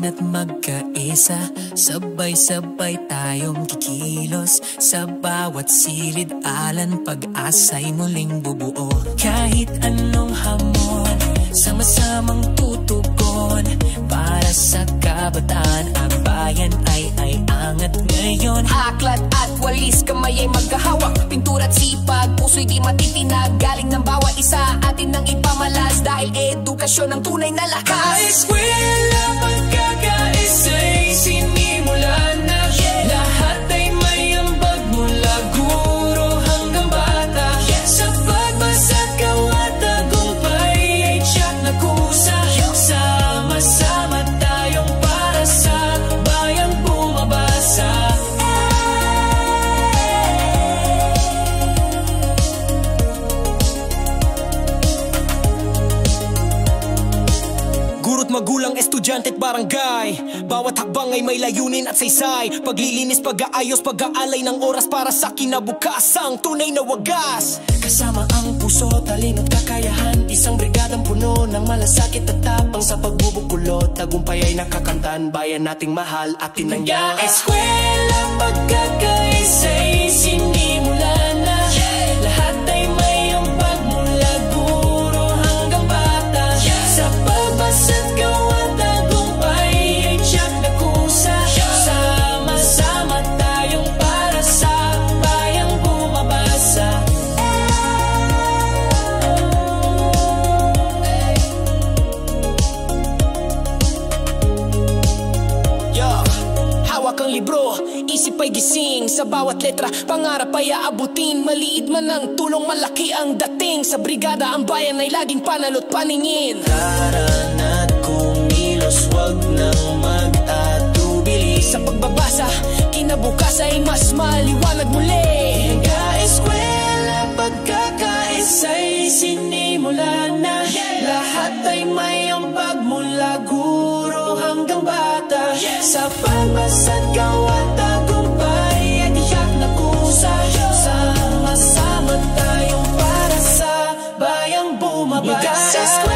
mina't magkaisa, sabay-sabay tayong kikilos. Sa bawat silid alan, pag-asa'y muling bubuo. Kahit anong hamon, sama-samang tutugon. Para sa kabataan, ang bayan ay angat ngayon. Aklat at walis, kamay ay magkahawak. Pintura at sipag, puso'y di matitinag. Galing ng bawat isa, atin nang ipamalas. Dahil edukasyon ang tunay na lakas. Eskwela, pagkakaisa'y sinimulan na. Lahat ay may ambag mula guro hanggang bata. Sa pagbasa't gawat tagumpay ay tiyak na kusa. Sama-sama tayong para sa bayang bumabasa. Guro't magulang, estudyante at barangay, bawat hakbang ay may layunin at saysay. Paglilinis, pag-aayos, pag-aalay ng oras para sa kinabukasang tunay na wagas. Kasama ang puso, talino't kakayahan, isang brigadang puno ng malasakit at tapang. Sa pagbubukulot, tagumpay ay nakakantan, bayan nating mahal at tinangyan. Eskwela, pagkakaisa'y sinimulan na. Lahat ay may ambag mula guro hanggang bata. Sa pagbasa't gawat tagumpay ay tiyak na kusa. Sama-sama tayong para sa bayang bumabasa. Hawak ang libro, isip ay gising. Sa bawat letra, pangarap ay aabutin. Maliit man ang tulong, malaki ang dating. Sa brigada, ang bayan ay laging panalo't paningin. Tara na't kumilos, wag nang mag-atubili. Sa pagbabasa, kinabukas ay mas maliwanag muli. Eskwela, pagkakaisa'y sinimulan na. Lahat ay may ambag mula guro hanggang bata. Sa pagbasa't gawat tagumpay ay tiyak na kusa. Sama-sama tayong para sa bayang bumabasa.